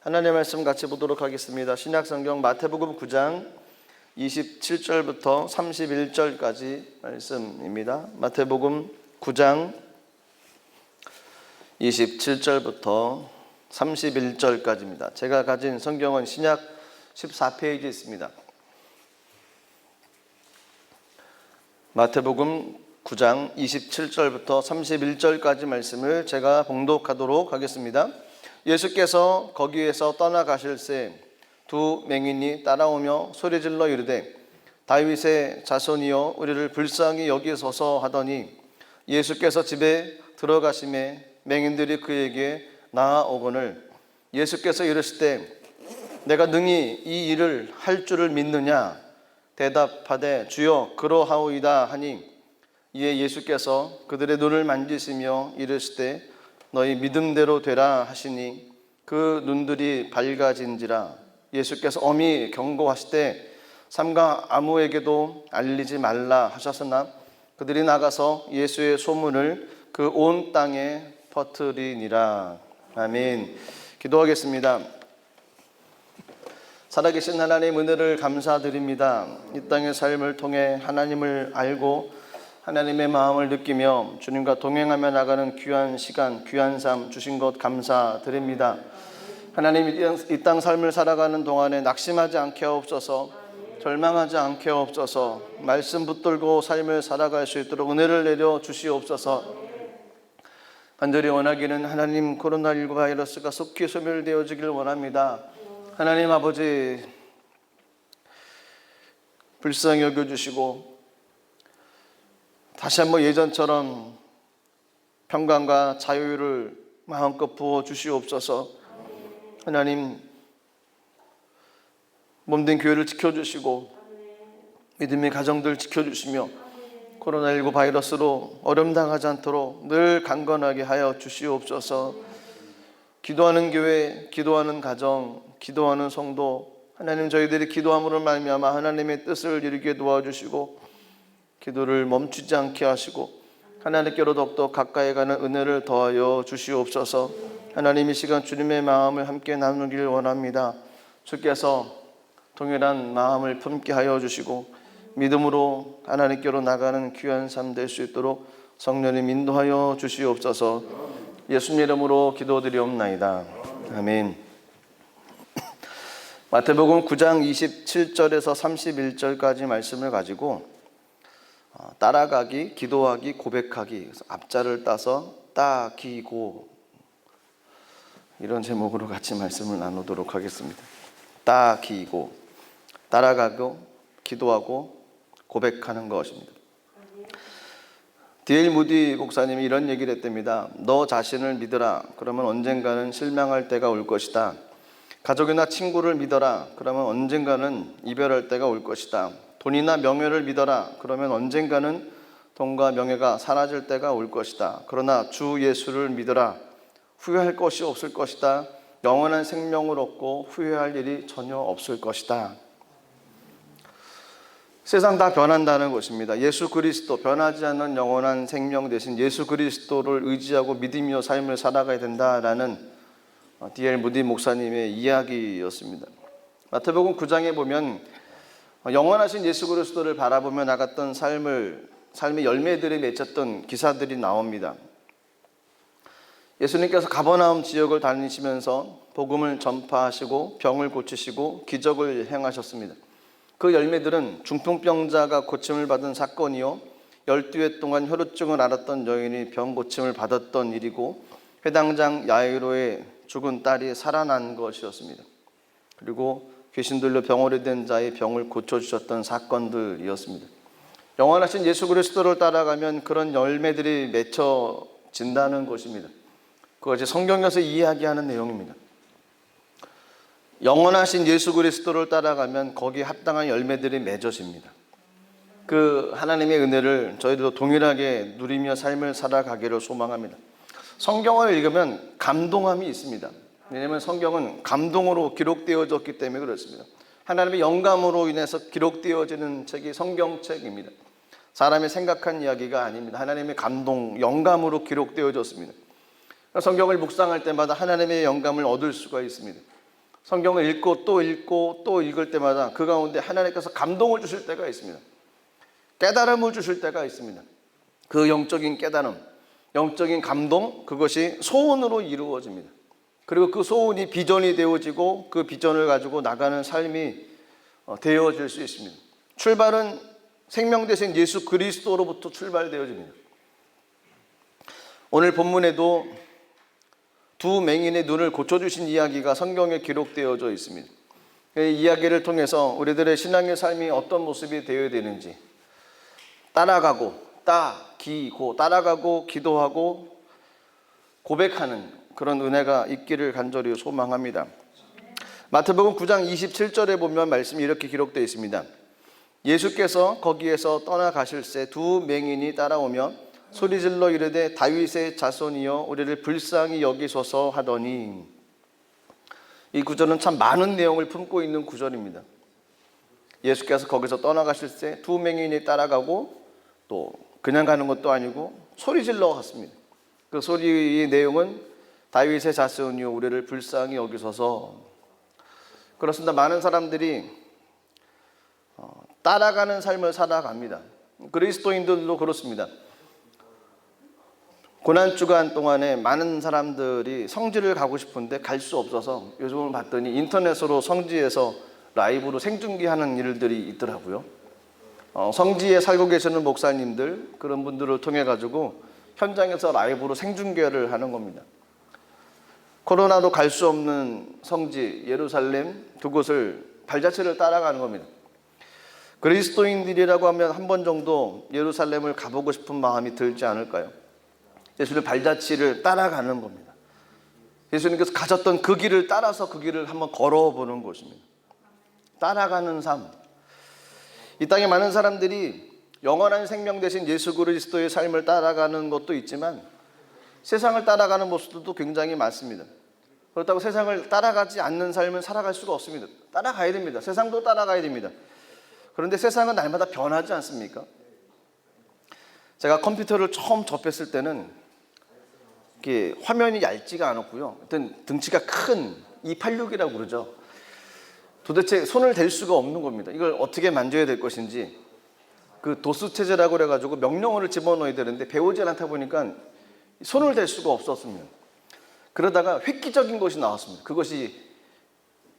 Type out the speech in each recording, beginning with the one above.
하나님의 말씀 같이 보도록 하겠습니다. 신약성경 마태복음 9장 27절부터 31절까지 말씀입니다. 마태복음 9장 27절부터 31절까지입니다. 제가 가진 성경은 신약 14페이지에 있습니다. 마태복음 9장 27절부터 31절까지 말씀을 제가 봉독하도록 하겠습니다. 예수께서 거기에서 떠나가실새 두 맹인이 따라오며 소리질러 이르되 다윗의 자손이여 우리를 불쌍히 여기소서 하더니 예수께서 집에 들어가심에 맹인들이 그에게 나아오거늘 예수께서 이르시되 내가 능히 이 일을 할 줄을 믿느냐 대답하되 주여 그러하오이다 하니 이에 예수께서 그들의 눈을 만지시며 이르시되 너희 믿음대로 되라 하시니 그 눈들이 밝아진지라. 예수께서 엄히 경고하시되 삼가 아무에게도 알리지 말라 하셨으나 그들이 나가서 예수의 소문을 그 온 땅에 퍼뜨리니라. 아멘. 기도하겠습니다. 살아계신 하나님 은혜를 감사드립니다. 이 땅의 삶을 통해 하나님을 알고 하나님의 마음을 느끼며 주님과 동행하며 나가는 귀한 시간, 귀한 삶 주신 것 감사드립니다. 하나님 이 땅 삶을 살아가는 동안에 낙심하지 않게 하옵소서, 절망하지 않게 하옵소서, 말씀 붙들고 삶을 살아갈 수 있도록 은혜를 내려 주시옵소서. 간절히 원하기는 하나님 코로나19 바이러스가 속히 소멸되어지길 원합니다. 하나님 아버지 불쌍히 여겨주시고 다시 한번 예전처럼 평강과 자유를 마음껏 부어 주시옵소서. 하나님 몸된 교회를 지켜주시고 믿음의 가정들 지켜주시며 코로나19 바이러스로 어려움 당하지 않도록 늘 강건하게 하여 주시옵소서. 기도하는 교회, 기도하는 가정, 기도하는 성도 하나님 저희들이 기도함으로 말미암아 하나님의 뜻을 이루게 도와주시고 기도를 멈추지 않게 하시고 하나님께로 더욱더 가까이 가는 은혜를 더하여 주시옵소서. 하나님 이 시간 주님의 마음을 함께 나누길 원합니다. 주께서 동일한 마음을 품게 하여 주시고 믿음으로 하나님께로 나가는 귀한 삶 될 수 있도록 성령님 인도하여 주시옵소서. 예수님 이름으로 기도드리옵나이다. 아멘. 마태복음 9장 27절에서 31절까지 말씀을 가지고 따라가기, 기도하기, 고백하기, 그래서 앞자를 따서 따기고 이런 제목으로 같이 말씀을 나누도록 하겠습니다. 따기고, 따라가고, 기도하고, 고백하는 것입니다. D.L. 무디 목사님이 이런 얘기를 했답니다. 너 자신을 믿어라. 그러면 언젠가는 실망할 때가 올 것이다. 가족이나 친구를 믿어라. 그러면 언젠가는 이별할 때가 올 것이다. 돈이나 명예를 믿어라. 그러면 언젠가는 돈과 명예가 사라질 때가 올 것이다. 그러나 주 예수를 믿어라. 후회할 것이 없을 것이다. 영원한 생명을 얻고 후회할 일이 전혀 없을 것이다. 세상 다 변한다는 것입니다. 예수 그리스도, 변하지 않는 영원한 생명 대신 예수 그리스도를 의지하고 믿으며 삶을 살아가야 된다라는 D.L. 무디 목사님의 이야기였습니다. 마태복음 9장에 보면 영원하신 예수 그리스도를 바라보며 나갔던 삶의 열매들이 맺혔던 기사들이 나옵니다. 예수님께서 가버나움 지역을 다니시면서 복음을 전파하시고 병을 고치시고 기적을 행하셨습니다. 그 열매들은 중풍병자가 고침을 받은 사건이요 12회 동안 혈우증을 앓았던 여인이 병 고침을 받았던 일이고 회당장 야이로의 죽은 딸이 살아난 것이었습니다. 그리고 귀신들로 병원에 된 자의 병을 고쳐주셨던 사건들이었습니다. 영원하신 예수 그리스도를 따라가면 그런 열매들이 맺혀진다는 것입니다. 그것이 성경에서 이야기하는 내용입니다. 영원하신 예수 그리스도를 따라가면 거기에 합당한 열매들이 맺어집니다. 그 하나님의 은혜를 저희들도 동일하게 누리며 삶을 살아가기를 소망합니다. 성경을 읽으면 감동함이 있습니다. 왜냐하면 성경은 감동으로 기록되어졌기 때문에 그렇습니다. 하나님의 영감으로 인해서 기록되어지는 책이 성경책입니다. 사람이 생각한 이야기가 아닙니다. 하나님의 감동, 영감으로 기록되어졌습니다. 성경을 묵상할 때마다 하나님의 영감을 얻을 수가 있습니다. 성경을 읽고 또 읽을 때마다 그 가운데 하나님께서 감동을 주실 때가 있습니다. 깨달음을 주실 때가 있습니다. 그 영적인 깨달음, 영적인 감동, 그것이 소원으로 이루어집니다. 그리고 그 소원이 비전이 되어지고 그 비전을 가지고 나가는 삶이 되어질 수 있습니다. 출발은 생명 되신 예수 그리스도로부터 출발되어집니다. 오늘 본문에도 두 맹인의 눈을 고쳐주신 이야기가 성경에 기록되어져 있습니다. 이 이야기를 통해서 우리들의 신앙의 삶이 어떤 모습이 되어야 되는지 따라가고 기도하고 고백하는 그런 은혜가 있기를 간절히 소망합니다. 마태복음 9장 27절에 보면 말씀이 이렇게 기록되어 있습니다. 예수께서 거기에서 떠나가실새 두 맹인이 따라오며 소리질러 이르되 다윗의 자손이여 우리를 불쌍히 여기소서 하더니, 이 구절은 참 많은 내용을 품고 있는 구절입니다. 예수께서 거기서 떠나가실새 두 맹인이 따라가고 또 그냥 가는 것도 아니고 소리질러 갔습니다. 그 소리의 내용은 다윗의 자손이여 우리를 불쌍히 여기소서. 그렇습니다. 많은 사람들이 따라가는 삶을 살아갑니다. 그리스도인들도 그렇습니다. 고난주간 동안에 많은 사람들이 성지를 가고 싶은데 갈 수 없어서 요즘을 봤더니 인터넷으로 성지에서 라이브로 생중계하는 일들이 있더라고요. 성지에 살고 계시는 목사님들, 그런 분들을 통해 가지고 현장에서 라이브로 생중계를 하는 겁니다. 코로나로 갈 수 없는 성지 예루살렘 두 곳을 발자취를 따라가는 겁니다. 그리스도인들이라고 하면 한 번 정도 예루살렘을 가보고 싶은 마음이 들지 않을까요? 예수님의 발자취를 따라가는 겁니다. 예수님께서 가셨던 그 길을 따라서 그 길을 한번 걸어보는 것입니다. 따라가는 삶. 이 땅에 많은 사람들이 영원한 생명 되신 예수 그리스도의 삶을 따라가는 것도 있지만 세상을 따라가는 모습도 굉장히 많습니다. 그렇다고 세상을 따라가지 않는 삶을 살아갈 수가 없습니다. 따라가야 됩니다. 세상도 따라가야 됩니다. 그런데 세상은 날마다 변하지 않습니까? 제가 컴퓨터를 처음 접했을 때는 이게 화면이 얇지가 않았고요. 하여튼 등치가 큰 286이라고 그러죠. 도대체 손을 댈 수가 없는 겁니다. 이걸 어떻게 만져야 될 것인지, 그 도수 체제라고 그래가지고 명령어를 집어넣어야 되는데 배우지 않다 보니까 손을 댈 수가 없었습니다. 그러다가 획기적인 것이 나왔습니다. 그것이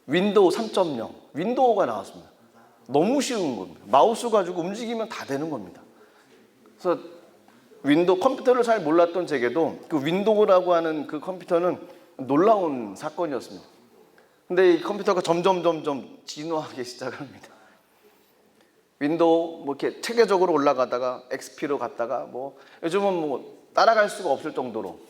윈도우 3.0, 윈도우가 나왔습니다. 너무 쉬운 겁니다. 마우스 가지고 움직이면 다 되는 겁니다. 그래서 윈도우 컴퓨터를 잘 몰랐던 제게도 그 윈도우라고 하는 그 컴퓨터는 놀라운 사건이었습니다. 근데 이 컴퓨터가 점점 진화하기 시작합니다. 윈도우 뭐 이렇게 체계적으로 올라가다가 XP로 갔다가 뭐 요즘은 뭐 따라갈 수가 없을 정도로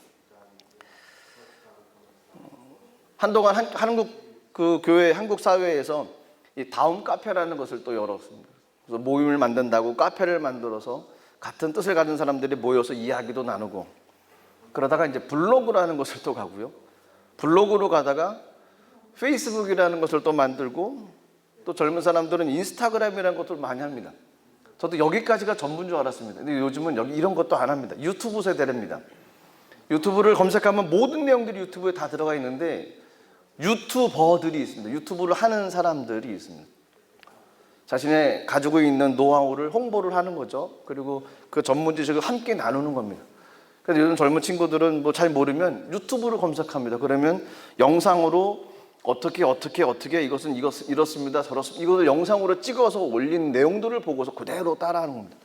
한동안 한국 그 교회 한국 사회에서 이 다음 카페라는 것을 또 열었습니다. 그래서 모임을 만든다고 카페를 만들어서 같은 뜻을 가진 사람들이 모여서 이야기도 나누고, 그러다가 이제 블로그라는 것을 또 가고요. 블로그로 가다가 페이스북이라는 것을 또 만들고, 또 젊은 사람들은 인스타그램이라는 것도 많이 합니다. 저도 여기까지가 전부인 줄 알았습니다. 근데 요즘은 여기 이런 것도 안 합니다. 유튜브 세대랍니다. 유튜브를 검색하면 모든 내용들이 유튜브에 다 들어가 있는데 유튜버들이 있습니다. 유튜브를 하는 사람들이 있습니다. 자신의 가지고 있는 노하우를 홍보를 하는 거죠. 그리고 그 전문 지식을 함께 나누는 겁니다. 그래서 요즘 젊은 친구들은 뭐 잘 모르면 유튜브를 검색합니다. 그러면 영상으로 어떻게 이것은 이렇습니다, 저렇습니다. 이것을 영상으로 찍어서 올린 내용들을 보고서 그대로 따라하는 겁니다.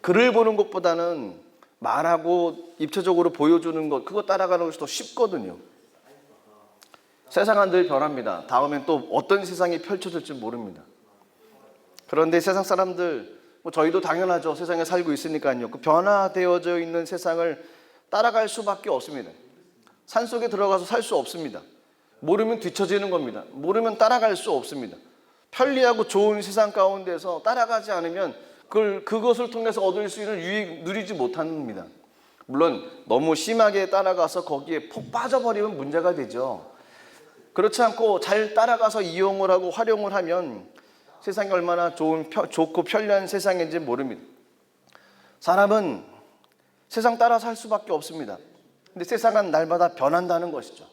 글을 보는 것보다는 말하고 입체적으로 보여주는 것, 그거 따라가는 것이 더 쉽거든요. 세상은 늘 변합니다. 다음엔 또 어떤 세상이 펼쳐질지 모릅니다. 그런데 세상 사람들, 뭐 저희도 당연하죠. 세상에 살고 있으니까요. 그 변화되어져 있는 세상을 따라갈 수밖에 없습니다. 산속에 들어가서 살 수 없습니다. 모르면 뒤처지는 겁니다. 모르면 따라갈 수 없습니다. 편리하고 좋은 세상 가운데서 따라가지 않으면 그것을 통해서 얻을 수 있는 유익 누리지 못합니다. 물론 너무 심하게 따라가서 거기에 푹 빠져버리면 문제가 되죠. 그렇지 않고 잘 따라가서 이용을 하고 활용을 하면 세상이 얼마나 좋고 편리한 세상인지 모릅니다. 사람은 세상 따라 살 수밖에 없습니다. 근데 세상은 날마다 변한다는 것이죠.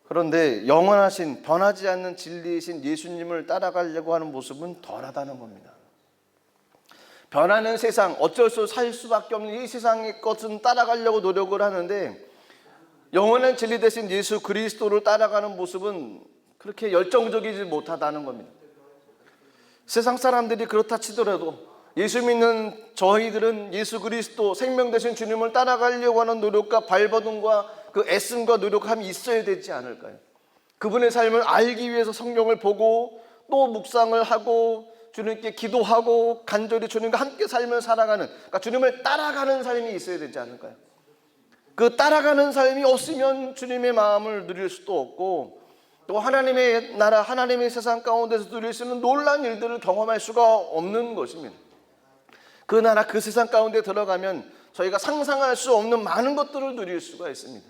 그런데 영원하신 변하지 않는 진리이신 예수님을 따라가려고 하는 모습은 덜하다는 겁니다. 변하는 세상, 어쩔 수 살 수밖에 없는 이 세상의 것은 따라가려고 노력을 하는데 영원한 진리 대신 예수 그리스도를 따라가는 모습은 그렇게 열정적이지 못하다는 겁니다. 세상 사람들이 그렇다 치더라도 예수 믿는 저희들은 예수 그리스도 생명 되신 주님을 따라가려고 하는 노력과 발버둥과 그 애씀과 노력함이 있어야 되지 않을까요? 그분의 삶을 알기 위해서 성경을 보고 또 묵상을 하고 주님께 기도하고 간절히 주님과 함께 삶을 살아가는, 그러니까 주님을 따라가는 삶이 있어야 되지 않을까요? 그 따라가는 삶이 없으면 주님의 마음을 누릴 수도 없고 또 하나님의 나라, 하나님의 세상 가운데서 누릴 수 있는 놀라운 일들을 경험할 수가 없는 것입니다. 그 나라, 그 세상 가운데 들어가면 저희가 상상할 수 없는 많은 것들을 누릴 수가 있습니다.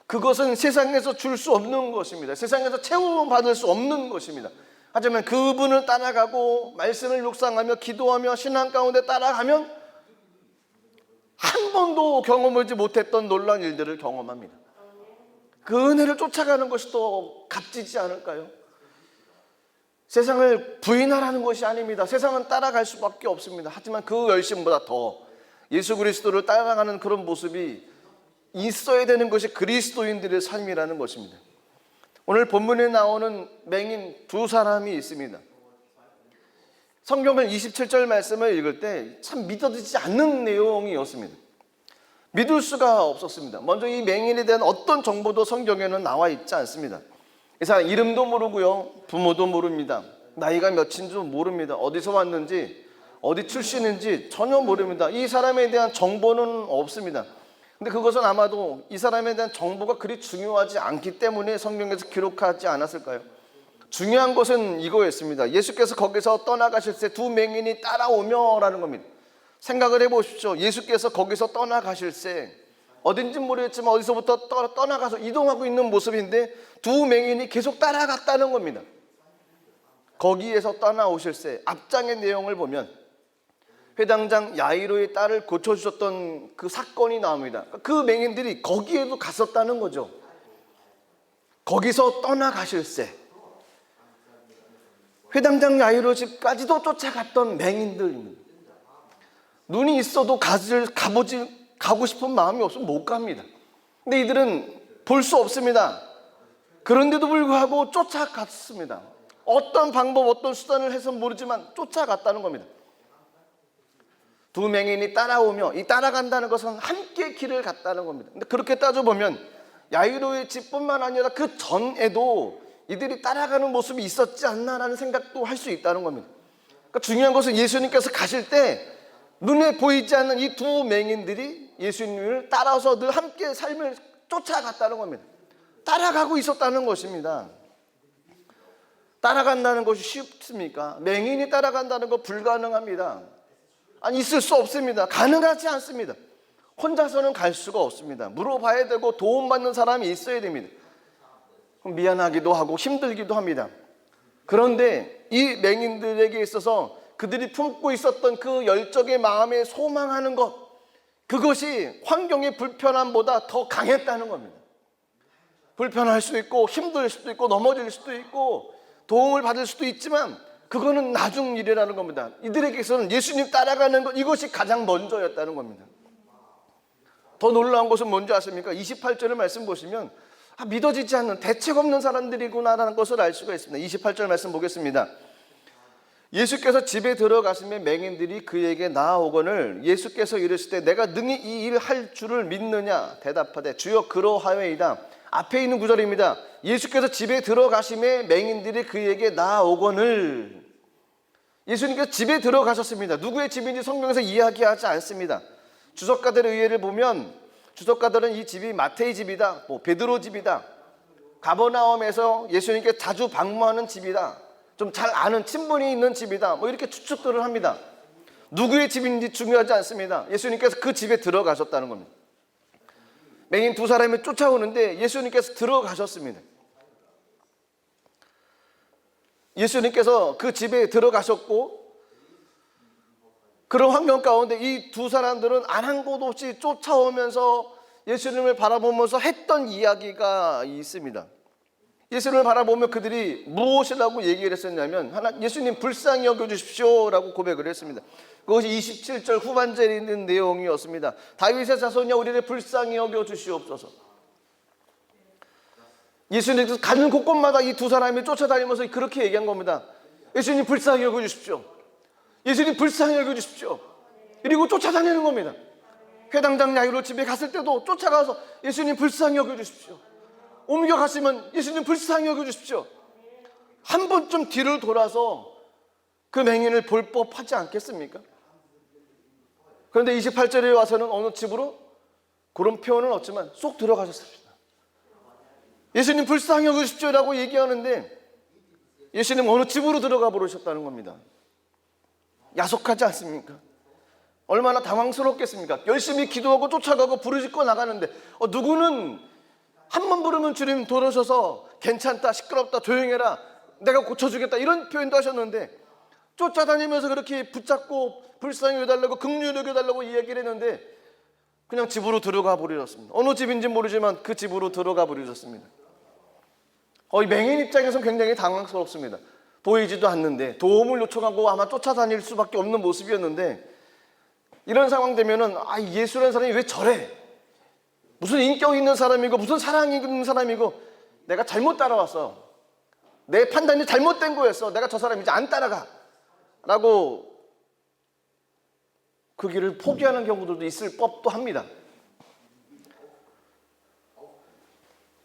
그것은 세상에서 줄 수 없는 것입니다. 세상에서 채움받을 수 없는 것입니다. 하지만 그분을 따라가고 말씀을 묵상하며 기도하며 신앙 가운데 따라가면 한 번도 경험하지 못했던 놀라운 일들을 경험합니다. 그 은혜를 쫓아가는 것이 더 값지지 않을까요? 세상을 부인하라는 것이 아닙니다. 세상은 따라갈 수밖에 없습니다. 하지만 그 열심보다 더 예수 그리스도를 따라가는 그런 모습이 있어야 되는 것이 그리스도인들의 삶이라는 것입니다. 오늘 본문에 나오는 맹인 두 사람이 있습니다. 성경을 27절 말씀을 읽을 때 참 믿어지지 않는 내용이었습니다. 믿을 수가 없었습니다. 먼저 이 맹인에 대한 어떤 정보도 성경에는 나와 있지 않습니다. 이 사람 이름도 모르고요, 부모도 모릅니다. 나이가 몇인지 모릅니다. 어디서 왔는지, 어디 출신인지 전혀 모릅니다. 이 사람에 대한 정보는 없습니다. 근데 그것은 아마도 이 사람에 대한 정보가 그리 중요하지 않기 때문에 성경에서 기록하지 않았을까요? 중요한 것은 이거였습니다. 예수께서 거기서 떠나가실 때 두 맹인이 따라오며 라는 겁니다. 생각을 해보십시오. 예수께서 거기서 떠나가실 때 어딘지 모르겠지만 어디서부터 떠나가서 이동하고 있는 모습인데 두 맹인이 계속 따라갔다는 겁니다. 거기에서 떠나오실 때 앞장의 내용을 보면 회당장 야이로의 딸을 고쳐주셨던 그 사건이 나옵니다. 그 맹인들이 거기에도 갔었다는 거죠. 거기서 떠나가실 때 회당장 야이로 집까지도 쫓아갔던 맹인들입니다. 눈이 있어도 가고 싶은 마음이 없으면 못 갑니다. 근데 이들은 볼 수 없습니다. 그런데도 불구하고 쫓아갔습니다. 어떤 방법, 어떤 수단을 해서 모르지만 쫓아갔다는 겁니다. 두 맹인이 따라오며, 이 따라간다는 것은 함께 길을 갔다는 겁니다. 근데 그렇게 따져보면 야이로의 집뿐만 아니라 그 전에도 이들이 따라가는 모습이 있었지 않나라는 생각도 할 수 있다는 겁니다. 그러니까 중요한 것은 예수님께서 가실 때 눈에 보이지 않는 이 두 맹인들이 예수님을 따라서 늘 함께 삶을 쫓아갔다는 겁니다. 따라가고 있었다는 것입니다. 따라간다는 것이 쉽습니까? 맹인이 따라간다는 거 불가능합니다. 아니, 있을 수 없습니다. 가능하지 않습니다. 혼자서는 갈 수가 없습니다. 물어봐야 되고 도움받는 사람이 있어야 됩니다. 미안하기도 하고 힘들기도 합니다. 그런데 이 맹인들에게 있어서 그들이 품고 있었던 그 열정의 마음에 소망하는 것, 그것이 환경의 불편함보다 더 강했다는 겁니다. 불편할 수도 있고 힘들 수도 있고 넘어질 수도 있고 도움을 받을 수도 있지만 그거는 나중 일이라는 겁니다. 이들에게서는 예수님 따라가는 것, 이것이 가장 먼저였다는 겁니다. 더 놀라운 것은 뭔지 아십니까? 28절의 말씀 보시면 믿어지지 않는, 대책 없는 사람들이구나라는 것을 알 수가 있습니다. 28절 말씀 보겠습니다. 예수께서 집에 들어가시면 맹인들이 그에게 나아오거늘 예수께서 이르시되 내가 능히 이 일 할 줄을 믿느냐 대답하되 주여 그러하여이다. 앞에 있는 구절입니다. 예수께서 집에 들어가심에 맹인들이 그에게 나아오거늘, 예수님께서 집에 들어가셨습니다. 누구의 집인지 성경에서 이야기하지 않습니다. 주석가들의 의뢰를 보면 주석가들은 이 집이 마태의 집이다, 베드로 집이다, 가버나움에서 예수님께 자주 방문하는 집이다, 좀 잘 아는 친분이 있는 집이다, 이렇게 추측들을 합니다. 누구의 집인지 중요하지 않습니다. 예수님께서 그 집에 들어가셨다는 겁니다. 맹인 두 사람이 쫓아오는데 예수님께서 들어가셨습니다. 예수님께서 그 집에 들어가셨고 그런 환경 가운데 이 두 사람들은 아랑곳 없이 쫓아오면서 예수님을 바라보면서 했던 이야기가 있습니다. 예수님을 바라보며 그들이 무엇이라고 얘기를 했었냐면 예수님 불쌍히 여겨주십시오라고 고백을 했습니다. 그것이 27절 후반절에 있는 내용이었습니다. 다윗의 자손이여 우리를 불쌍히 여겨주시옵소서. 예수님께서 가는 곳곳마다 이 두 사람이 쫓아다니면서 그렇게 얘기한 겁니다. 예수님 불쌍히 여겨주십시오. 예수님 불쌍히 여겨주십시오. 그리고 쫓아다니는 겁니다. 회당장 야이로 집에 갔을 때도 쫓아가서 예수님 불쌍히 여겨주십시오. 옮겨가시면 예수님 불쌍히 여겨주십시오. 한 번쯤 뒤를 돌아서 그 맹인을 볼 법하지 않겠습니까? 그런데 28절에 와서는 어느 집으로 그런 표현은 없지만 쏙 들어가셨습니다. 예수님 불쌍히 여겨주십시오라고 얘기하는데 예수님 어느 집으로 들어가 버리셨다는 겁니다. 야속하지 않습니까? 얼마나 당황스럽겠습니까? 열심히 기도하고 쫓아가고 부르짖고 나가는데 누구는 한 번 부르면 주님 돌아오셔서 괜찮다, 시끄럽다, 조용해라, 내가 고쳐주겠다 이런 표현도 하셨는데 쫓아다니면서 그렇게 붙잡고 불쌍히 여겨달라고 긍휼히 여겨달라고 이야기를 했는데 그냥 집으로 들어가 버리셨습니다. 어느 집인지 모르지만 그 집으로 들어가 버리셨습니다. 이 맹인 입장에서는 굉장히 당황스럽습니다. 보이지도 않는데 도움을 요청하고 아마 쫓아다닐 수밖에 없는 모습이었는데 이런 상황 되면은 예수라는 사람이 왜 저래? 무슨 인격 있는 사람이고 무슨 사랑이 있는 사람이고 내가 잘못 따라왔어. 내 판단이 잘못된 거였어. 내가 저 사람 이제 안 따라가 라고 그 길을 포기하는 경우들도 있을 법도 합니다.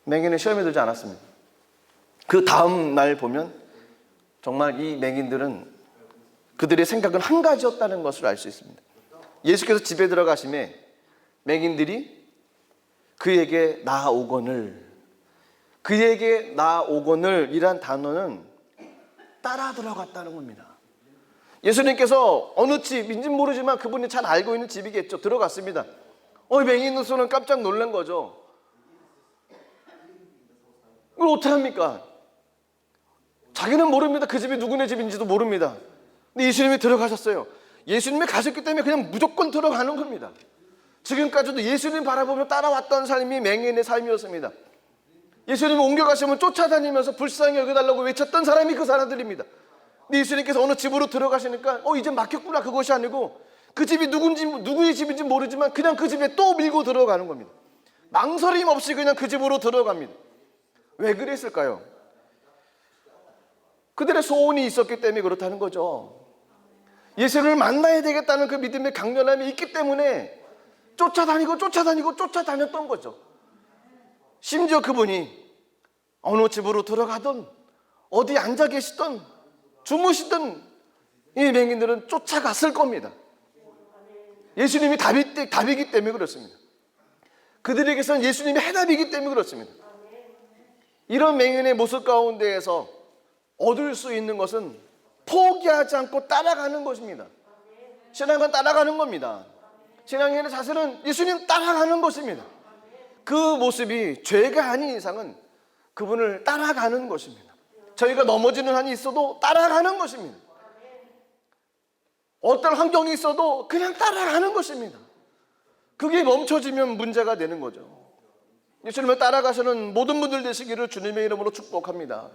맹인은 시험에 들지 않았습니다. 그 다음 날 보면 정말 이 맹인들은 그들의 생각은 한 가지였다는 것을 알 수 있습니다. 예수께서 집에 들어가심에 맹인들이 그에게 나아오거늘 이란 단어는 따라 들어갔다는 겁니다. 예수님께서 어느 집인지 모르지만 그분이 잘 알고 있는 집이겠죠. 들어갔습니다. 맹인으로서는 깜짝 놀란 거죠. 이걸 어떻게 합니까? 자기는 모릅니다. 그 집이 누구네 집인지도 모릅니다. 근데 예수님이 들어가셨어요. 예수님이 가셨기 때문에 그냥 무조건 들어가는 겁니다. 지금까지도 예수님 바라보며 따라왔던 삶이 맹인의 삶이었습니다. 예수님이 옮겨가시면 쫓아다니면서 불쌍히 여겨달라고 외쳤던 사람이 그 사람들입니다. 근데 예수님께서 어느 집으로 들어가시니까 이제 막혔구나 그것이 아니고 그 집이 누구의 집인지 모르지만 그냥 그 집에 또 밀고 들어가는 겁니다. 망설임 없이 그냥 그 집으로 들어갑니다. 왜 그랬을까요? 그들의 소원이 있었기 때문에 그렇다는 거죠. 예수를 만나야 되겠다는 그 믿음의 강렬함이 있기 때문에 쫓아다녔던 거죠. 심지어 그분이 어느 집으로 들어가든 어디 앉아 계시든 주무시든 이 맹인들은 쫓아갔을 겁니다. 예수님이 답이기 때문에 그렇습니다. 그들에게서는 예수님이 해답이기 때문에 그렇습니다. 이런 맹인의 모습 가운데에서 얻을 수 있는 것은 포기하지 않고 따라가는 것입니다. 신앙은 따라가는 겁니다. 신앙의 자세는 예수님 따라가는 것입니다. 그 모습이 죄가 아닌 이상은 그분을 따라가는 것입니다. 저희가 넘어지는 한이 있어도 따라가는 것입니다. 어떤 환경이 있어도 그냥 따라가는 것입니다. 그게 멈춰지면 문제가 되는 거죠. 예수님을 따라가시는 모든 분들 되시기를 주님의 이름으로 축복합니다.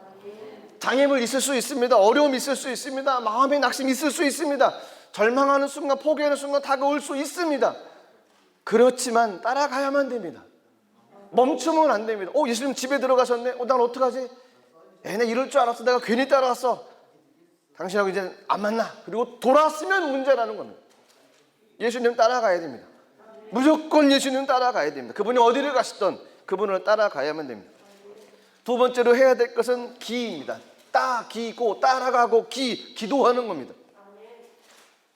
장애물 있을 수 있습니다. 어려움이 있을 수 있습니다. 마음의 낙심이 있을 수 있습니다. 절망하는 순간, 포기하는 순간 다가올 수 있습니다. 그렇지만 따라가야만 됩니다. 멈추면 안 됩니다. 예수님 집에 들어가셨네. 난 어떡하지? 나 이럴 줄 알았어. 내가 괜히 따라왔어. 당신하고 이제 안 만나. 그리고 돌아왔으면 문제라는 겁니다. 예수님 따라가야 됩니다. 무조건 예수님 따라가야 됩니다. 그분이 어디를 가시든 그분을 따라가야만 됩니다. 두 번째로 해야 될 것은 기입니다. 기고 따라가고 기도하는 겁니다.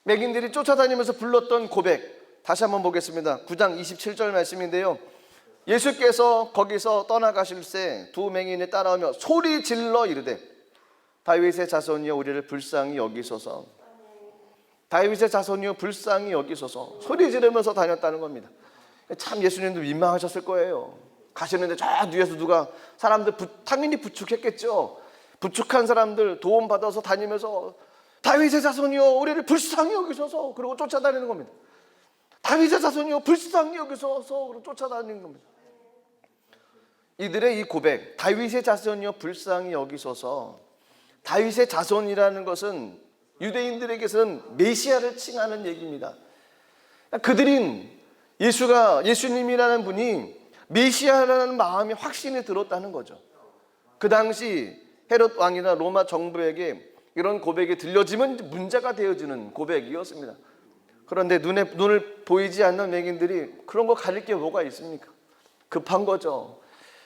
맹인들이 쫓아다니면서 불렀던 고백 다시 한번 보겠습니다. 9장 27절 말씀인데요. 예수께서 거기서 떠나가실새 두 맹인이 따라오며 소리 질러 이르되 다윗의 자손이여 우리를 불쌍히 여기소서. 다윗의 자손이여 불쌍히 여기소서. 소리 지르면서 다녔다는 겁니다. 참 예수님도 민망하셨을 거예요. 가시는데 저 뒤에서 누가 사람들 당연히 부축했겠죠. 부축한 사람들 도움받아서 다니면서 다윗의 자손이여 우리를 불쌍히 여기소서. 그리고 쫓아다니는 겁니다. 다윗의 자손이여 불쌍히 여기소서. 그리고 쫓아다니는 겁니다. 이들의 이 고백, 다윗의 자손이여 불쌍히 여기소서. 다윗의 자손이라는 것은 유대인들에게서는 메시아를 칭하는 얘기입니다. 그들은 예수님이라는 분이 메시아라는 마음이 확신이 들었다는 거죠. 그 당시 헤롯 왕이나 로마 정부에게 이런 고백이 들려지면 문제가 되어지는 고백이었습니다. 그런데 눈을 보이지 않는 맹인들이 그런 거 가릴 게 뭐가 있습니까? 급한 거죠.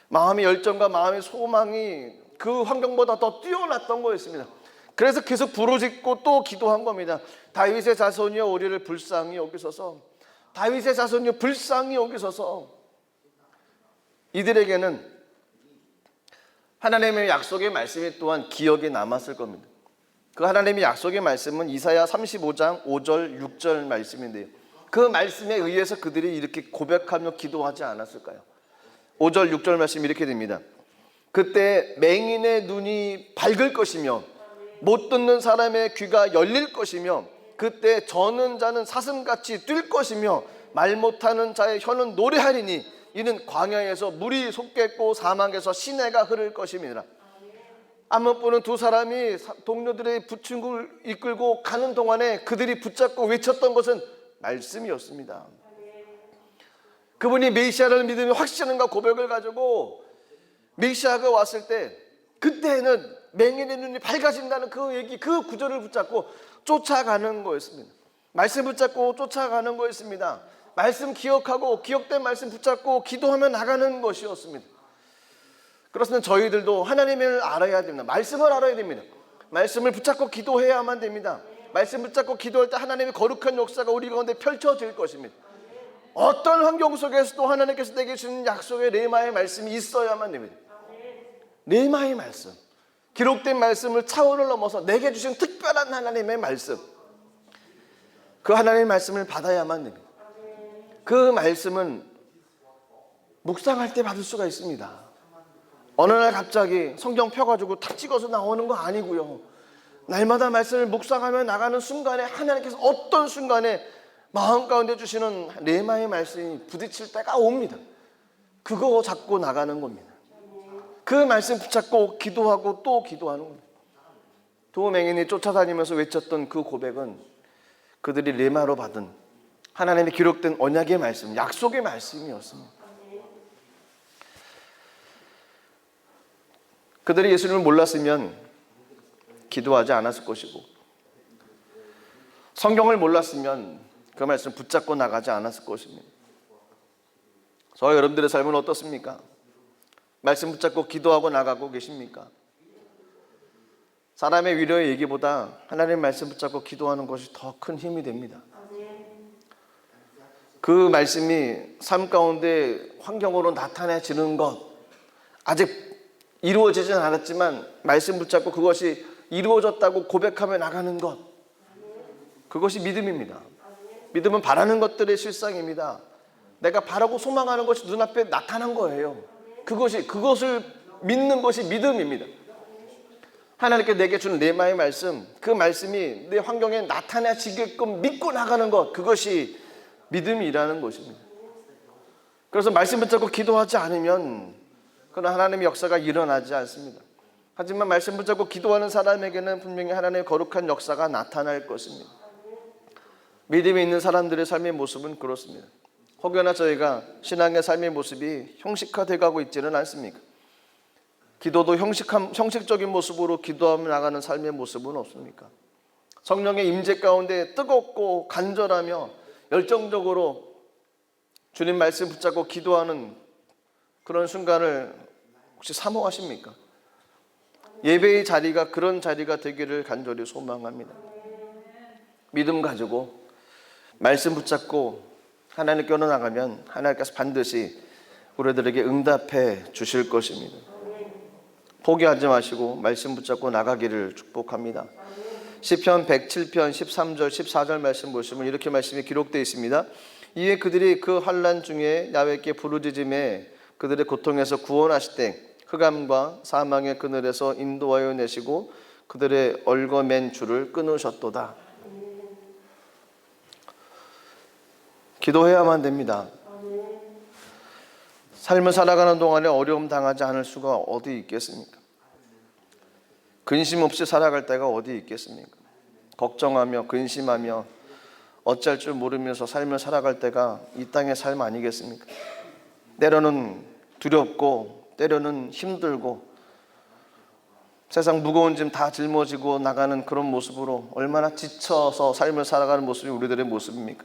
마음의 열정과 마음의 소망이 그 환경보다 더 뛰어났던 거였습니다. 그래서 계속 부르짖고 또 기도한 겁니다. 다윗의 자손이여 우리를 불쌍히 여기소서. 다윗의 자손이여 불쌍히 여기소서. 이들에게는 하나님의 약속의 말씀이 또한 기억에 남았을 겁니다. 그 하나님의 약속의 말씀은 이사야 35장 5절 6절 말씀인데요, 그 말씀에 의해서 그들이 이렇게 고백하며 기도하지 않았을까요? 5절 6절 말씀 이렇게 됩니다. 그때 맹인의 눈이 밝을 것이며 못 듣는 사람의 귀가 열릴 것이며 그때 저는 자는 사슴같이 뛸 것이며 말 못하는 자의 혀는 노래하리니 이는 광야에서 물이 솟겠고 사막에서 시내가 흐를 것입니다. 아무뿐은 두 사람이 동료들의 부친구를 이끌고 가는 동안에 그들이 붙잡고 외쳤던 것은 말씀이었습니다. 그분이 메시아를 믿으며 확신과 고백을 가지고 메시아가 왔을 때 그때는 맹인의 눈이 밝아진다는 그 얘기, 그 구절을 붙잡고 쫓아가는 거였습니다. 말씀 붙잡고 쫓아가는 거였습니다. 말씀 기억하고 기억된 말씀 붙잡고 기도하며 나가는 것이었습니다. 그렇습니다. 저희들도 하나님을 알아야 됩니다. 말씀을 알아야 됩니다. 말씀을 붙잡고 기도해야만 됩니다. 말씀 붙잡고 기도할 때 하나님의 거룩한 역사가 우리 가운데 펼쳐질 것입니다. 어떤 환경 속에서도 하나님께서 내게 주신 약속의 레마의 말씀이 있어야만 됩니다. 레마의 말씀, 기록된 말씀을 차원을 넘어서 내게 주신 특별한 하나님의 말씀, 그 하나님의 말씀을 받아야만 됩니다. 그 말씀은 묵상할 때 받을 수가 있습니다. 어느 날 갑자기 성경 펴가지고 탁 찍어서 나오는 거 아니고요, 날마다 말씀을 묵상하며 나가는 순간에 하나님께서 어떤 순간에 마음 가운데 주시는 레마의 말씀이 부딪힐 때가 옵니다. 그거 잡고 나가는 겁니다. 그 말씀 붙잡고 기도하고 또 기도하는 겁니다. 두 맹인이 쫓아다니면서 외쳤던 그 고백은 그들이 레마로 받은 하나님의 기록된 언약의 말씀, 약속의 말씀이었습니다. 그들이 예수님을 몰랐으면 기도하지 않았을 것이고, 성경을 몰랐으면 그 말씀 붙잡고 나가지 않았을 것입니다. 저와 여러분들의 삶은 어떻습니까? 말씀 붙잡고 기도하고 나가고 계십니까? 사람의 위로의 얘기보다 하나님의 말씀 붙잡고 기도하는 것이 더 큰 힘이 됩니다. 그 말씀이 삶 가운데 환경으로 나타내지는 것, 아직 이루어지진 않았지만 말씀 붙잡고 그것이 이루어졌다고 고백하며 나가는 것, 그것이 믿음입니다. 믿음은 바라는 것들의 실상입니다. 내가 바라고 소망하는 것이 눈앞에 나타난 거예요. 그것을 믿는 것이 믿음입니다. 하나님께 내게 준 레마의 말씀, 그 말씀이 내 환경에 나타나지게끔 믿고 나가는 것, 그것이 믿음이라는 것입니다. 그래서 말씀 붙잡고 기도하지 않으면 그런 하나님의 역사가 일어나지 않습니다. 하지만 말씀 붙잡고 기도하는 사람에게는 분명히 하나님의 거룩한 역사가 나타날 것입니다. 믿음이 있는 사람들의 삶의 모습은 그렇습니다. 혹여나 저희가 신앙의 삶의 모습이 형식화되어 가고 있지는 않습니까? 기도도 형식적인 모습으로 기도하며 나가는 삶의 모습은 없습니까? 성령의 임재 가운데 뜨겁고 간절하며 열정적으로 주님 말씀 붙잡고 기도하는 그런 순간을 혹시 사모하십니까? 예배의 자리가 그런 자리가 되기를 간절히 소망합니다. 믿음 가지고 말씀 붙잡고 하나님께로 나가면 하나님께서 반드시 우리들에게 응답해 주실 것입니다. 포기하지 마시고 말씀 붙잡고 나가기를 축복합니다. 시편 107편 13절 14절 말씀 보시면 이렇게 말씀이 기록되어 있습니다. 이에 그들이 그 환난 중에 야훼께 부르짖음에 그들의 고통에서 구원하시되 흑암과 사망의 그늘에서 인도하여 내시고 그들의 얽어맨 줄을 끊으셨도다. 기도해야만 됩니다. 삶을 살아가는 동안에 어려움 당하지 않을 수가 어디 있겠습니까? 근심 없이 살아갈 때가 어디 있겠습니까? 걱정하며 근심하며 어쩔 줄 모르면서 삶을 살아갈 때가 이 땅의 삶 아니겠습니까? 때로는 두렵고 때로는 힘들고 세상 무거운 짐 다 짊어지고 나가는 그런 모습으로 얼마나 지쳐서 삶을 살아가는 모습이 우리들의 모습입니까?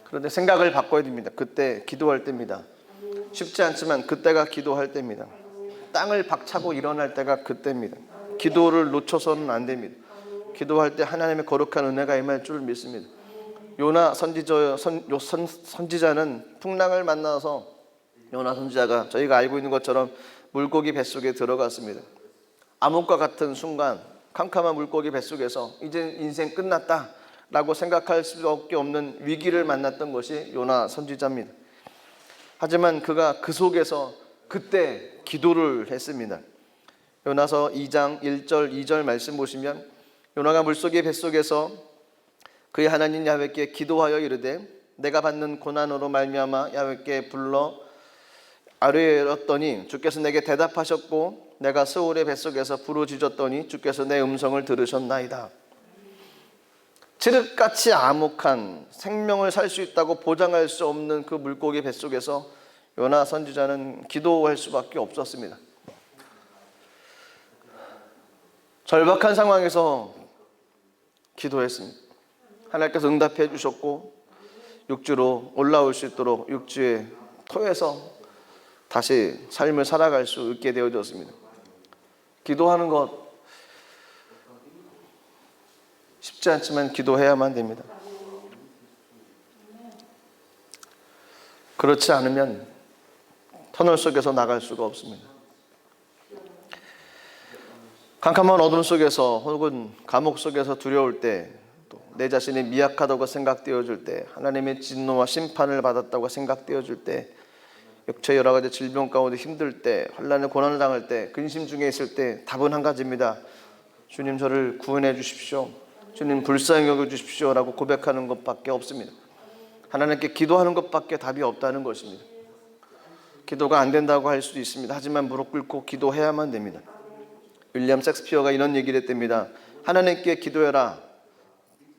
그런데 생각을 바꿔야 됩니다. 그때 기도할 때입니다. 쉽지 않지만 그때가 기도할 때입니다. 땅을 박차고 일어날 때가 그때입니다. 기도를 놓쳐서는 안 됩니다. 기도할 때 하나님의 거룩한 은혜가 임할 줄 믿습니다. 요나 선지자는 풍랑을 만나서 요나 선지자가 저희가 알고 있는 것처럼 물고기 뱃속에 들어갔습니다. 암흑과 같은 순간 캄캄한 물고기 뱃속에서 이제 인생 끝났다 라고 생각할 수밖에 없는 위기를 만났던 것이 요나 선지자입니다. 하지만 그가 그 속에서 그때 기도를 했습니다. 요나서 2장 1절 2절 말씀 보시면 요나가 물속의 뱃속에서 그의 하나님 야훼께 기도하여 이르되 내가 받는 고난으로 말미암아 야훼께 불러 아뢰었더니 주께서 내게 대답하셨고 내가 스올의 뱃속에서 부르짖었더니 주께서 내 음성을 들으셨나이다. 칠흑같이 암흑한 생명을 살 수 있다고 보장할 수 없는 그 물고기 뱃속에서 요나 선지자는 기도할 수밖에 없었습니다. 절박한 상황에서 기도했습니다. 하나님께서 응답해 주셨고 육지로 올라올 수 있도록 육지의 토에서 다시 삶을 살아갈 수 있게 되어졌습니다. 기도하는 것 쉽지 않지만 기도해야만 됩니다. 그렇지 않으면 터널 속에서 나갈 수가 없습니다. 캄캄한 어둠 속에서 혹은 감옥 속에서 두려울 때, 또 내 자신이 미약하다고 생각되어질 때, 하나님의 진노와 심판을 받았다고 생각되어질 때, 육체 여러 가지 질병 가운데 힘들 때, 환난의 고난을 당할 때, 근심 중에 있을 때 답은 한 가지입니다. 주님 저를 구원해 주십시오. 주님 불쌍히 여겨 주십시오 라고 고백하는 것밖에 없습니다. 하나님께 기도하는 것밖에 답이 없다는 것입니다. 기도가 안 된다고 할 수도 있습니다. 하지만 무릎 꿇고 기도해야만 됩니다. 윌리엄 셰익스피어가 이런 얘기를 했답니다. 하나님께 기도해라.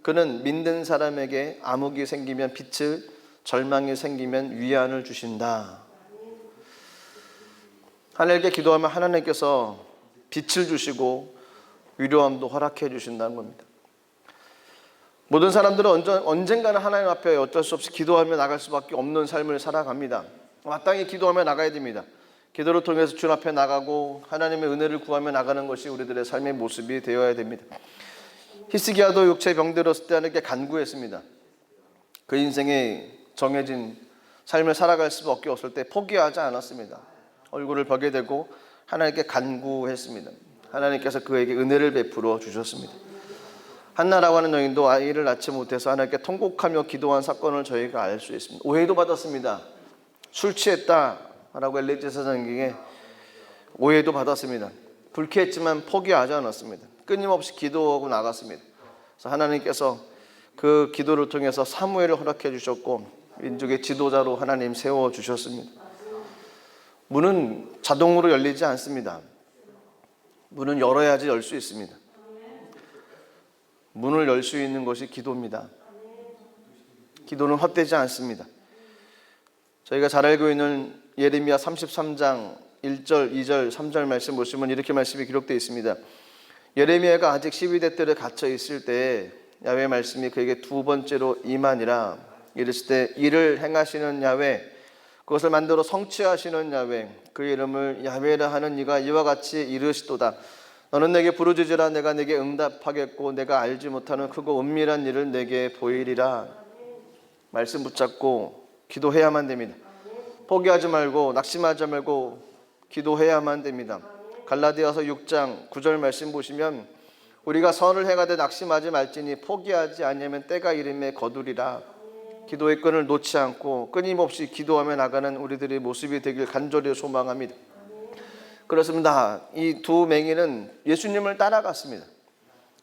그는 믿는 사람에게 암흑이 생기면 빛을, 절망이 생기면 위안을 주신다. 하나님께 기도하면 하나님께서 빛을 주시고 위로함도 허락해 주신다는 겁니다. 모든 사람들은 언젠가는 하나님 앞에 어쩔 수 없이 기도하며 나갈 수밖에 없는 삶을 살아갑니다. 마땅히 기도하며 나가야 됩니다. 기도를 통해서 주 앞에 나가고 하나님의 은혜를 구하며 나가는 것이 우리들의 삶의 모습이 되어야 됩니다. 히스기야도 육체의 병들었을 때 하나님께 간구했습니다. 그 인생에 정해진 삶을 살아갈 수밖에 없을 때 포기하지 않았습니다. 얼굴을 벽에 대고 하나님께 간구했습니다. 하나님께서 그에게 은혜를 베풀어 주셨습니다. 한나라고 하는 여인도 아이를 낳지 못해서 하나님께 통곡하며 기도한 사건을 저희가 알 수 있습니다. 오해도 받았습니다. 술 취했다라고 엘리제 사장에게 오해도 받았습니다. 불쾌했지만 포기하지 않았습니다. 끊임없이 기도하고 나갔습니다. 그래서 하나님께서 그 기도를 통해서 사무엘을 허락해 주셨고 민족의 지도자로 하나님 세워 주셨습니다. 문은 자동으로 열리지 않습니다. 문은 열어야지 열 수 있습니다. 문을 열 수 있는 것이 기도입니다. 기도는 헛되지 않습니다. 저희가 잘 알고 있는 예레미야 33장 1절, 2절, 3절 말씀 보시면 이렇게 말씀이 기록되어 있습니다. 예레미야가 아직 12대 뜰에 갇혀 있을 때 야훼 말씀이 그에게 두 번째로 임하니라. 이르실 때 이를 행하시는 야훼, 그것을 만들어 성취하시는 야훼, 그 이름을 야훼라 하는 이가 이와 같이 이르시도다. 너는 내게 부르짖으라. 내가 내게 응답하겠고 내가 알지 못하는 크고 은밀한 일을 내게 보이리라. 말씀 붙잡고 기도해야만 됩니다. 포기하지 말고 낙심하지 말고 기도해야만 됩니다. 갈라디아서 6장 9절 말씀 보시면 우리가 선을 행하되 낙심하지 말지니 포기하지 아니하면 때가 이름에 거두리라. 기도의 끈을 놓지 않고 끊임없이 기도하며 나가는 우리들의 모습이 되길 간절히 소망합니다. 그렇습니다. 이 두 맹인은 예수님을 따라갔습니다.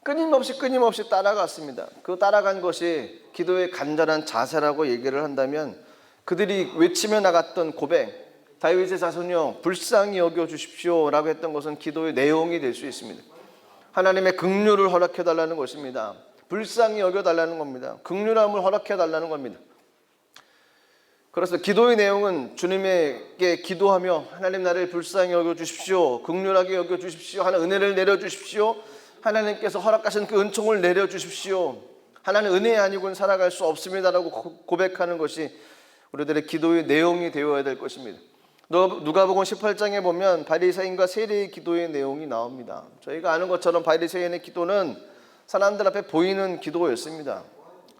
끊임없이 따라갔습니다. 그 따라간 것이 기도의 간절한 자세라고 얘기를 한다면 그들이 외치며 나갔던 고백, 다윗의 자손이여 불쌍히 여겨 주십시오 라고 했던 것은 기도의 내용이 될 수 있습니다. 하나님의 긍휼을 허락해 달라는 것입니다. 불쌍히 여겨 달라는 겁니다. 긍휼함을 허락해 달라는 겁니다. 그래서 기도의 내용은 주님에게 기도하며 하나님 나를 불쌍히 여겨 주십시오, 긍휼하게 여겨 주십시오, 하나님 은혜를 내려 주십시오, 하나님께서 허락하신 그 은총을 내려 주십시오, 하나님 은혜 아니고는 살아갈 수 없습니다라고 고백하는 것이 우리들의 기도의 내용이 되어야 될 것입니다. 누가복음 18장에 보면 바리새인과 세리의 기도의 내용이 나옵니다. 저희가 아는 것처럼 바리새인의 기도는 사람들 앞에 보이는 기도였습니다.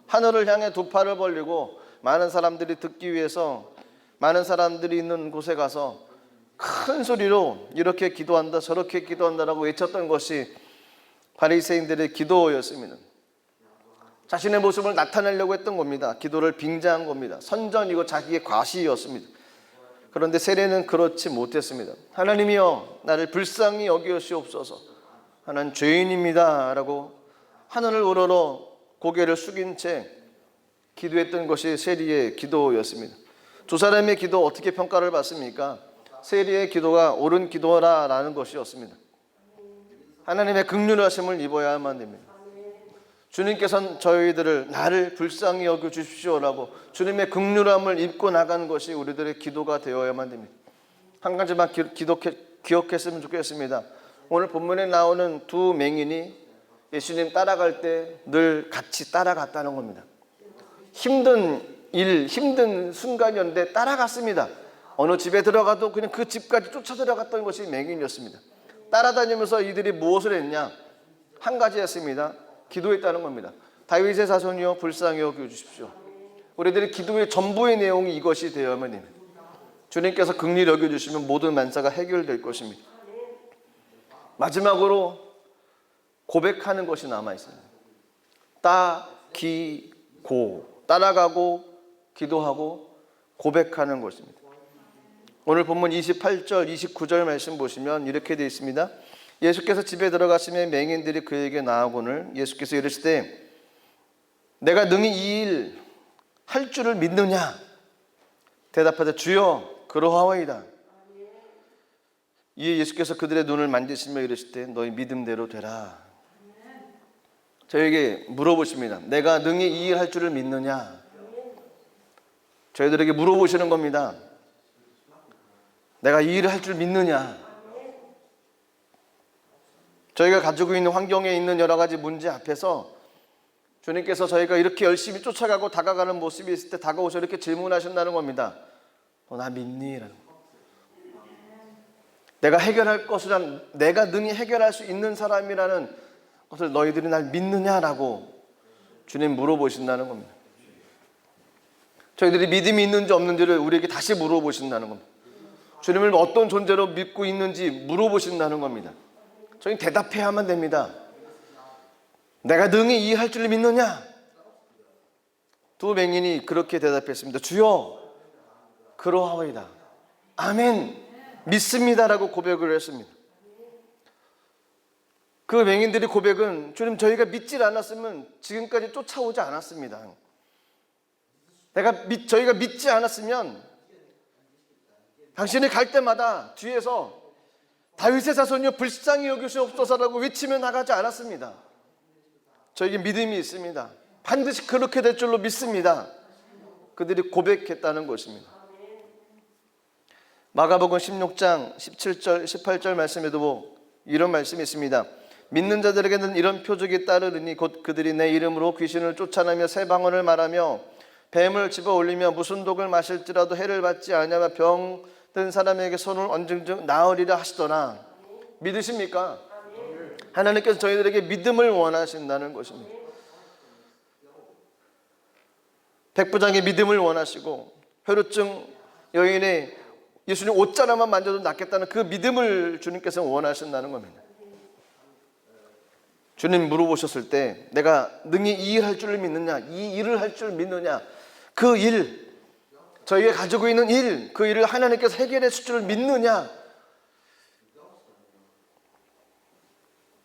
하늘을 향해 두 팔을 벌리고 많은 사람들이 듣기 위해서 많은 사람들이 있는 곳에 가서 큰 소리로 이렇게 기도한다 저렇게 기도한다라고 외쳤던 것이 바리새인들의 기도였습니다. 자신의 모습을 나타내려고 했던 겁니다. 기도를 빙자한 겁니다. 선전이고 자기의 과시였습니다. 그런데 세례는 그렇지 못했습니다. 하나님이여 나를 불쌍히 여기시옵소서, 나는 죄인입니다 라고 하늘을 우러러 고개를 숙인 채 기도했던 것이 세리의 기도였습니다. 두 사람의 기도 어떻게 평가를 받습니까? 세리의 기도가 옳은 기도라는 것이었습니다. 하나님의 긍휼하심을 입어야만 됩니다. 주님께서는 저희들을 나를 불쌍히 여겨 주십시오라고 주님의 긍휼함을 입고 나가는 것이 우리들의 기도가 되어야만 됩니다. 한 가지만 기억했으면 좋겠습니다. 오늘 본문에 나오는 두 맹인이 예수님 따라갈 때 늘 같이 따라갔다는 겁니다. 힘든 순간이었는데 따라갔습니다. 어느 집에 들어가도 그냥 그 집까지 쫓아 들어갔던 것이 맹인이었습니다. 따라다니면서 이들이 무엇을 했냐? 한 가지 했습니다. 기도했다는 겁니다. 다윗의 자손이여 불쌍히 여겨 주십시오. 우리들의 기도의 전부의 내용이 이것이 되어야만 됩니다. 주님께서 긍휼히 여겨 주시면 모든 만사가 해결될 것입니다. 마지막으로 고백하는 것이 남아있어요. 따라가고 기도하고 고백하는 것입니다. 오늘 본문 28절 29절 말씀 보시면 이렇게 되어 있습니다. 예수께서 집에 들어가시며 맹인들이 그에게 나아오거늘 예수께서 이르시되 내가 능히 이 일 할 줄을 믿느냐? 대답하되 주여 그러하오이다. 이에 예수께서 그들의 눈을 만지시며 이르시되 너희 믿음대로 되라. 저에게 물어보십니다. 내가 능히 이 일 할 줄을 믿느냐? 저희들에게 물어보시는 겁니다. 내가 이 일을 할 줄 믿느냐? 저희가 가지고 있는 환경에 있는 여러 가지 문제 앞에서 주님께서 저희가 이렇게 열심히 쫓아가고 다가가는 모습이 있을 때 다가오셔 이렇게 질문하신다는 겁니다. 너 나 믿니? 내가 해결할 것이란, 내가 능히 해결할 수 있는 사람이라는 것을 너희들이 날 믿느냐라고 주님 물어보신다는 겁니다. 저희들이 믿음이 있는지 없는지를 우리에게 다시 물어보신다는 겁니다. 주님을 어떤 존재로 믿고 있는지 물어보신다는 겁니다. 저희는 대답해야만 됩니다. 내가 능히 이 할 줄 믿느냐? 두 맹인이 그렇게 대답했습니다. 주여 그러하오이다. 아멘 믿습니다라고 고백을 했습니다. 그 맹인들의 고백은 주님 저희가 믿질 않았으면 지금까지 쫓아오지 않았습니다. 저희가 믿지 않았으면 당신이 갈 때마다 뒤에서 다윗의 자손이여 불쌍히 여기시옵소서라고 외치며 나가지 않았습니다. 저에게 믿음이 있습니다. 반드시 그렇게 될 줄로 믿습니다. 그들이 고백했다는 것입니다. 마가복음 16장 17절 18절 말씀에도 이런 말씀이 있습니다. 믿는 자들에게는 이런 표적이 따르리니 곧 그들이 내 이름으로 귀신을 쫓아내며 새 방언을 말하며 뱀을 집어 올리며 무슨 독을 마실지라도 해를 받지 아니하며 병든 사람에게 손을 얹은 즉 나으리라 하시더라. 믿으십니까? 하나님께서 저희들에게 믿음을 원하신다는 것입니다. 백부장의 믿음을 원하시고 혈루증 여인의 예수님 옷자락만 만져도 낫겠다는 그 믿음을 주님께서 원하신다는 겁니다. 주님 물어보셨을 때 내가 능히 이 일 할 줄을 믿느냐? 이 일을 할 줄 믿느냐? 그 일, 저희가 가지고 있는 일, 그 일을 하나님께서 해결해 줄 줄 믿느냐?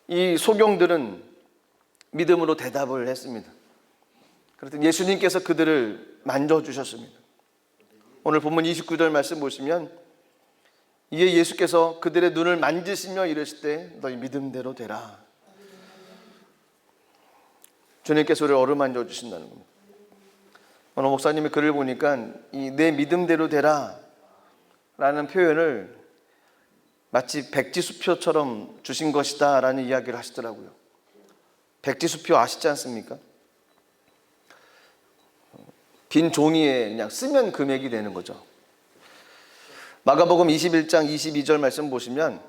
이 소경들은 믿음으로 대답을 했습니다. 그랬더니 예수님께서 그들을 만져주셨습니다. 오늘 본문 29절 말씀 보시면 이에 예수께서 그들의 눈을 만지시며 이르시되 너희 믿음대로 되라. 주님께서 우리를 어루만져 주신다는 겁니다. 오늘 목사님이 글을 보니까 이 내 믿음대로 되라 라는 표현을 마치 백지수표처럼 주신 것이다 라는 이야기를 하시더라고요. 백지수표 아시지 않습니까? 빈 종이에 그냥 쓰면 금액이 되는 거죠. 마가복음 21장 22절 말씀 보시면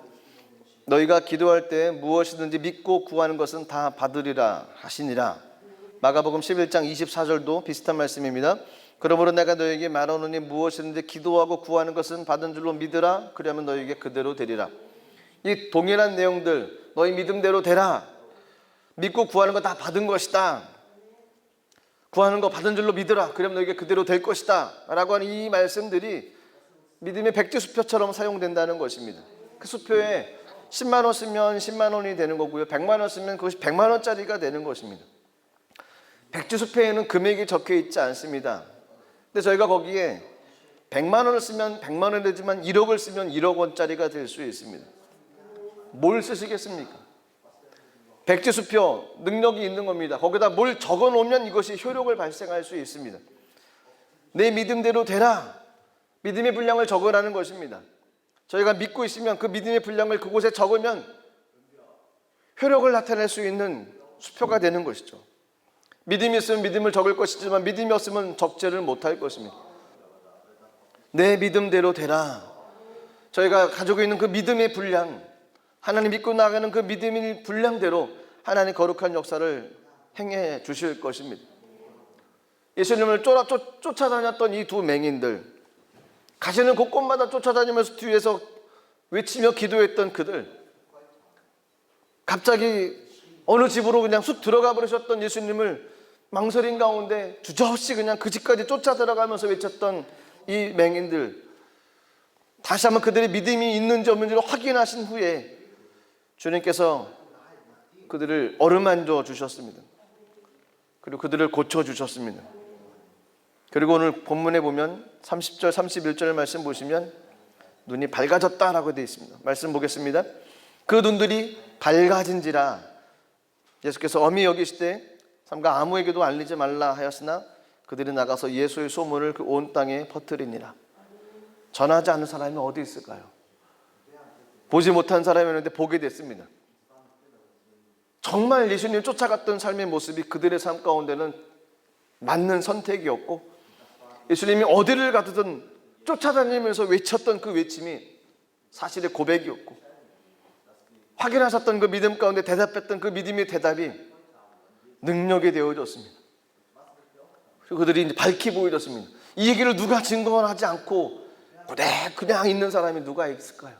너희가 기도할 때 무엇이든지 믿고 구하는 것은 다 받으리라 하시니라. 마가복음 11장 24절도 비슷한 말씀입니다. 그러므로 내가 너희에게 말하노니 무엇이든지 기도하고 구하는 것은 받은 줄로 믿으라. 그러면 너희에게 그대로 되리라. 이 동일한 내용들, 너희 믿음대로 되라. 믿고 구하는 거 다 받은 것이다. 구하는 거 받은 줄로 믿으라. 그러면 너희에게 그대로 될 것이다 라고 하는 이 말씀들이 믿음의 백지수표처럼 사용된다는 것입니다. 그 수표에 10만 원 쓰면 10만 원이 되는 거고요, 100만 원 쓰면 그것이 100만 원짜리가 되는 것입니다. 백지수표에는 금액이 적혀 있지 않습니다. 근데 저희가 거기에 100만 원을 쓰면 100만 원이 되지만 1억을 쓰면 1억 원짜리가 될 수 있습니다. 뭘 쓰시겠습니까? 백지수표 능력이 있는 겁니다. 거기다 뭘 적어 놓으면 이것이 효력을 발생할 수 있습니다. 내 믿음대로 되라. 믿음의 분량을 적으라는 것입니다. 저희가 믿고 있으면 그 믿음의 분량을 그곳에 적으면 효력을 나타낼 수 있는 수표가 되는 것이죠. 믿음이 있으면 믿음을 적을 것이지만 믿음이 없으면 적재를 못할 것입니다. 내 믿음대로 되라. 저희가 가지고 있는 그 믿음의 분량, 하나님 믿고 나가는 그 믿음의 분량대로 하나님 거룩한 역사를 행해 주실 것입니다. 예수님을 쫓아다녔던 이 두 맹인들, 가시는 곳곳마다 쫓아다니면서 뒤에서 외치며 기도했던 그들, 갑자기 어느 집으로 그냥 쑥 들어가 버리셨던 예수님을 망설임 가운데 주저없이 그냥 그 집까지 쫓아 들어가면서 외쳤던 이 맹인들, 다시 한번 그들의 믿음이 있는지 없는지를 확인하신 후에 주님께서 그들을 어루만져 주셨습니다. 그리고 그들을 고쳐 주셨습니다. 그리고 오늘 본문에 보면 30절 31절 말씀 보시면 눈이 밝아졌다라고 되어 있습니다. 말씀 보겠습니다. 그 눈들이 밝아진지라 예수께서 엄히 여기시되 삼가 아무에게도 알리지 말라 하였으나 그들이 나가서 예수의 소문을 그 온 땅에 퍼뜨리니라. 전하지 않는 사람이 어디 있을까요? 보지 못한 사람이었는데 보게 됐습니다. 정말 예수님 쫓아갔던 삶의 모습이 그들의 삶 가운데는 맞는 선택이었고, 예수님이 어디를 가든 쫓아다니면서 외쳤던 그 외침이 사실의 고백이었고, 확인하셨던 그 믿음 가운데 대답했던 그 믿음의 대답이 능력이 되어졌습니다. 그리고 그들이 이제 밝히 보여졌습니다. 이 얘기를 누가 증거하지 않고 그냥 있는 사람이 누가 있을까요?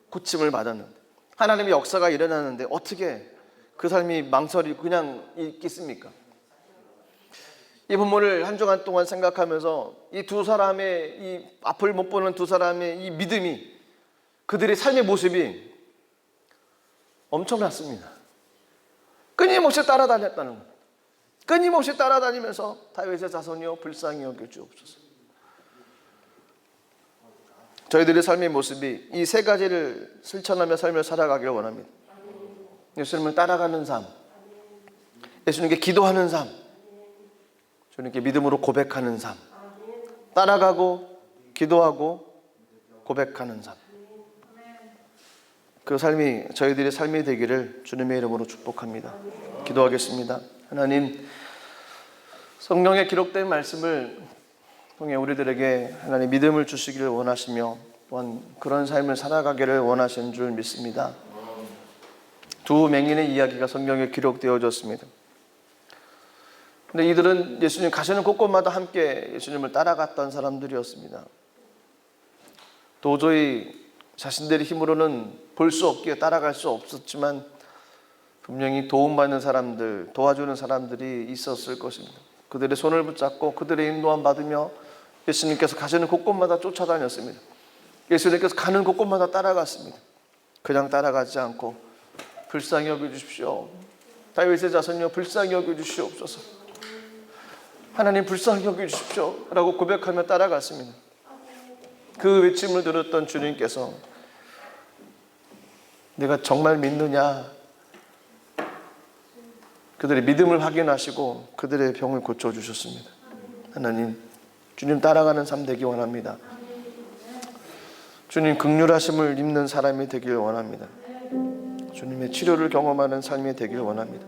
고침을 받았는데, 하나님의 역사가 일어나는데 어떻게 그 삶이 망설이고 그냥 있겠습니까? 이 본문을 한 주간 동안 생각하면서 이 두 사람의 이 앞을 못 보는 두 사람의 이 믿음이, 그들의 삶의 모습이 엄청났습니다. 끊임없이 따라다녔다는 것. 끊임없이 따라다니면서 다윗의 자손이여 불쌍히 여겨 주옵소서. 저희들의 삶의 모습이 이 세 가지를 실천하며 삶을 살아가기를 원합니다. 예수님을 따라가는 삶, 예수님께 기도하는 삶, 주님께 믿음으로 고백하는 삶, 따라가고 기도하고 고백하는 삶, 그 삶이 저희들의 삶이 되기를 주님의 이름으로 축복합니다. 기도하겠습니다. 하나님, 성경에 기록된 말씀을 통해 우리들에게 하나님 믿음을 주시기를 원하시며 또한 그런 삶을 살아가기를 원하시는 줄 믿습니다. 두 맹인의 이야기가 성경에 기록되어졌습니다. 근데 이들은 예수님 가시는 곳곳마다 함께 예수님을 따라갔던 사람들이었습니다. 도저히 자신들의 힘으로는 볼 수 없기에 따라갈 수 없었지만 분명히 도움받는 사람들, 도와주는 사람들이 있었을 것입니다. 그들의 손을 붙잡고 그들의 인도함 받으며 예수님께서 가시는 곳곳마다 쫓아다녔습니다. 예수님께서 가는 곳곳마다 따라갔습니다. 그냥 따라가지 않고 불쌍히 여겨주십시오. 다윗의 자손이여 불쌍히 여겨주시옵소서. 하나님 불쌍히 여겨주십시오 라고 고백하며 따라갔습니다. 그 외침을 들었던 주님께서 내가 정말 믿느냐, 그들의 믿음을 확인하시고 그들의 병을 고쳐주셨습니다. 하나님, 주님 따라가는 삶 되기 원합니다. 주님 긍휼하심을 입는 사람이 되길 원합니다. 주님의 치료를 경험하는 삶이 되길 원합니다.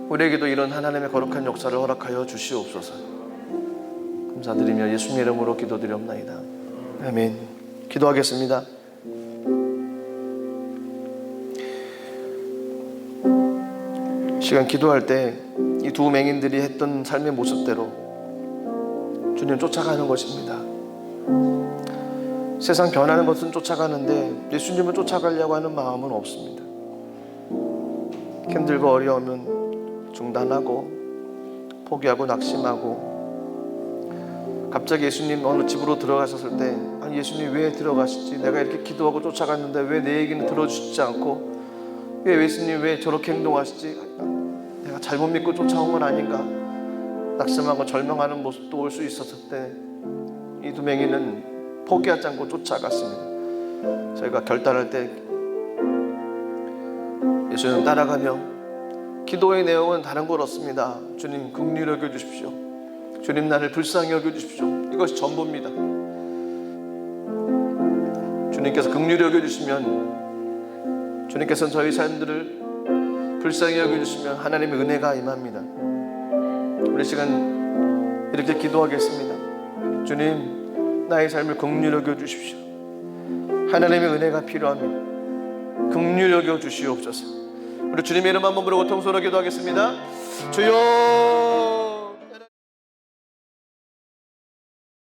우리에게도 이런 하나님의 거룩한 역사를 허락하여 주시옵소서. 감사드리며 예수님 이름으로 기도드리옵나이다. 아멘. 기도하겠습니다. 시간 기도할 때 이 두 맹인들이 했던 삶의 모습대로 주님 쫓아가는 것입니다. 세상 변하는 것은 쫓아가는데 예수님을 쫓아가려고 하는 마음은 없습니다. 힘들고 어려우면 중단하고 포기하고 낙심하고, 갑자기 예수님 어느 집으로 들어가셨을 때 아니 예수님 왜 들어가시지? 내가 이렇게 기도하고 쫓아갔는데 왜 내 얘기는 들어주시지 않고, 왜 예수님 왜 저렇게 행동하시지? 내가 잘못 믿고 쫓아온 건 아닌가? 낙심하고 절망하는 모습도 올 수 있었을 때 이 두 맹인은 포기하지 않고 쫓아갔습니다. 저희가 결단할 때 예수님 따라가며 기도의 내용은 다른 것 없습니다. 주님 긍휼히 여겨주십시오. 주님 나를 불쌍히 여겨주십시오. 이것이 전부입니다. 주님께서 긍휼히 여겨주시면, 주님께서는 저희 삶들을 불쌍히 여겨주시면 하나님의 은혜가 임합니다. 우리 시간 이렇게 기도하겠습니다. 주님, 나의 삶을 긍휼히 여겨주십시오. 하나님의 은혜가 필요합니다. 긍휼히 여겨주시옵소서. 우리 주님의 이름 한번 부르고 통솔하게 기도하겠습니다. 주여